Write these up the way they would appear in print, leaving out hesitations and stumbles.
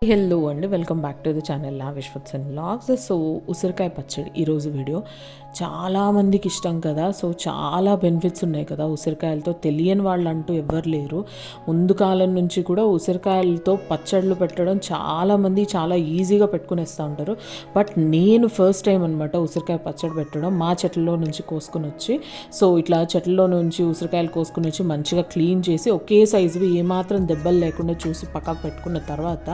Hello అండి, welcome back to the channel Vishwaths and vlogs. So ఉసిరికాయ పచ్చడి ఈరోజు వీడియో చాలామందికి ఇష్టం కదా. సో చాలా బెనిఫిట్స్ ఉన్నాయి కదా ఉసిరికాయలతో, తెలియని వాళ్ళు అంటూ ఎవ్వరు లేరు. ముందు కాలం నుంచి కూడా ఉసిరికాయలతో పచ్చళ్ళు పెట్టడం చాలామంది చాలా ఈజీగా పెట్టుకునేస్తూ ఉంటారు. బట్ నేను ఫస్ట్ టైం అనమాట ఉసిరికాయ పచ్చడి పెట్టడం. మా చెట్లలో నుంచి కోసుకుని వచ్చి, సో ఇట్లా చెట్లలో నుంచి ఉసిరికాయలు కోసుకుని వచ్చి మంచిగా క్లీన్ చేసి ఒకే సైజువి ఏమాత్రం దెబ్బలు లేకుండా చూసి పక్కకు పెట్టుకున్న తర్వాత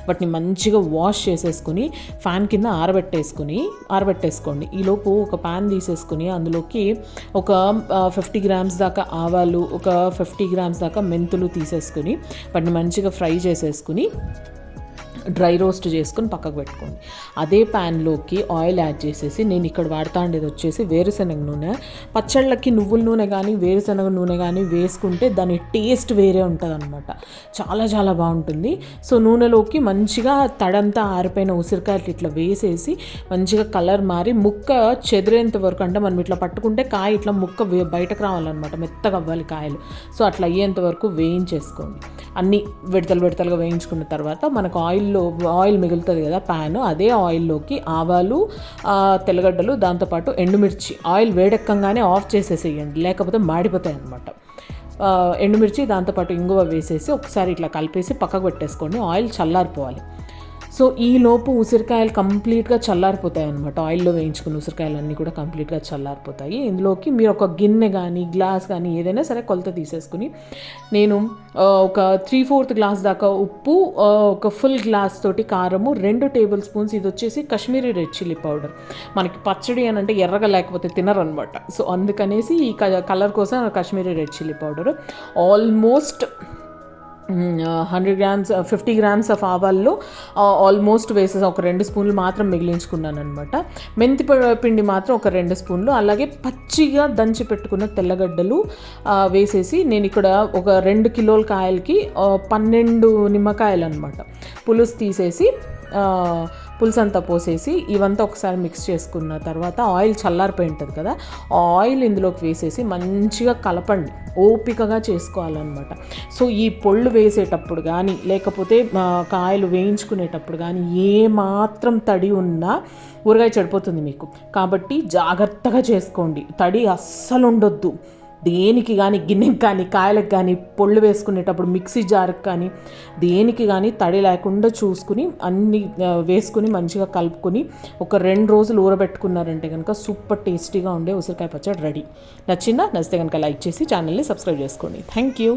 వాటిని మంచిగా వాష్ చేసేసుకుని ఫ్యాన్ కింద ఆరబెట్టేసుకోండి. ఈలోపు ఒక ప్యాన్ తీసేసుకుని అందులోకి ఒక 50 గ్రామ్స్ దాకా ఆవాలు, ఒక 50 గ్రామ్స్ దాకా మెంతులు తీసేసుకుని వాటిని మంచిగా ఫ్రై చేసేసుకుని డ్రై రోస్ట్ చేసుకుని పక్కకు పెట్టుకోండి. అదే ప్యాన్లోకి ఆయిల్ యాడ్ చేసేసి, నేను ఇక్కడ వాడుతా ఉండేది వచ్చేసి వేరుశనగ నూనె. పచ్చళ్ళకి నువ్వుల నూనె కానీ వేరుశనగ నూనె కానీ వేసుకుంటే దాని టేస్ట్ వేరే ఉంటుంది అనమాట, చాలా చాలా బాగుంటుంది. సో నూనెలోకి మంచిగా తడంతా ఆరిపోయిన ఉసిరికాయలు ఇట్లా వేసేసి మంచిగా కలర్ మారి ముక్క చెదిరేంత వరకు, అంటే మనం ఇట్లా పట్టుకుంటే కాయ ఇట్లా ముక్క బయటకు రావాలన్నమాట, మెత్తగా అవ్వాలి కాయలు. సో అట్లా అయ్యేంత వరకు వేయించేసుకోండి. అన్నీ విడతలుగా వేయించుకున్న తర్వాత మనకు ఆయిల్ మిగులుతుంది కదా ప్యాన్, అదే ఆయిల్లోకి ఆవాలు, తెల్లగడ్డలు, దాంతోపాటు ఎండుమిర్చి ఆయిల్ వేడెక్కంగానే ఆఫ్ చేసేసేయండి, లేకపోతే మాడిపోతాయి అన్నమాట. ఎండుమిర్చి దాంతోపాటు ఇంగువ వేసేసి ఒకసారి ఇట్లా కలిపేసి పక్కకు పెట్టేసుకోండి. ఆయిల్ చల్లారిపోవాలి. సో ఈలోపు ఉసిరికాయలు కంప్లీట్గా చల్లారిపోతాయి అనమాట. ఆయిల్లో వేయించుకున్న ఉసిరికాయలు అన్నీ కూడా కంప్లీట్గా చల్లారిపోతాయి. ఇందులోకి మీరు ఒక గిన్నె కానీ గ్లాస్ కానీ ఏదైనా సరే కొలత తీసేసుకుని, నేను ఒక 3/4 గ్లాస్ దాకా ఉప్పు, ఒక ఫుల్ గ్లాస్ తోటి కారము, 2 టేబుల్ స్పూన్స్ ఇది వచ్చేసి కాశ్మీరీ రెడ్ చిల్లీ పౌడర్. మనకి పచ్చడి అని అంటే ఎర్రగా లేకపోతే తినరు అనమాట. సో అందుకనేసి ఈ కలర్ కోసం Kashmiri red chilli powder almost 100 grams 50 grams of ఆవాల్లో ఆల్మోస్ట్ వేసేసి ఒక 2 స్పూన్లు మాత్రం మిగిలించుకున్నాను అనమాట. మెంతి పిండి మాత్రం ఒక 2 స్పూన్లు, అలాగే పచ్చిగా దంచి పెట్టుకున్న తెల్లగడ్డలు వేసేసి, నేను ఇక్కడ ఒక 2 కిలోల కాయలకి 12 నిమ్మకాయలు అనమాట పులుసు తీసేసి పులుసు అంతా పోసేసి ఇవంతా ఒకసారి మిక్స్ చేసుకున్న తర్వాత ఆయిల్ చల్లారిపోయి ఉంటుంది కదా, ఆయిల్ ఇందులోకి వేసేసి మంచిగా కలపండి, ఓపికగా చేసుకోవాలన్నమాట. సో ఈ పొళ్ళు వేసేటప్పుడు కానీ లేకపోతే కాయలు వేయించుకునేటప్పుడు కానీ ఏమాత్రం తడి ఉన్నా ఊరగాయ చెడిపోతుంది మీకు. కాబట్టి జాగ్రత్తగా చేసుకోండి, తడి అస్సలు ఉండొద్దు. దేనికి కానీ, గిన్నెకి కానీ, కాయలకు కానీ, పొళ్ళు వేసుకునేటప్పుడు మిక్సీ జార్కి కానీ దేనికి కానీ తడి లేకుండా చూసుకుని అన్నీ వేసుకుని మంచిగా కలుపుకొని ఒక 2 రోజులు ఊరబెట్టుకున్నారంటే కనుక సూపర్ టేస్టీగా ఉండే ఉసిరికాయ పచ్చడి రెడీ. నచ్చితే కనుక లైక్ చేసి ఛానల్ని సబ్స్క్రైబ్ చేసుకోండి. Thank you.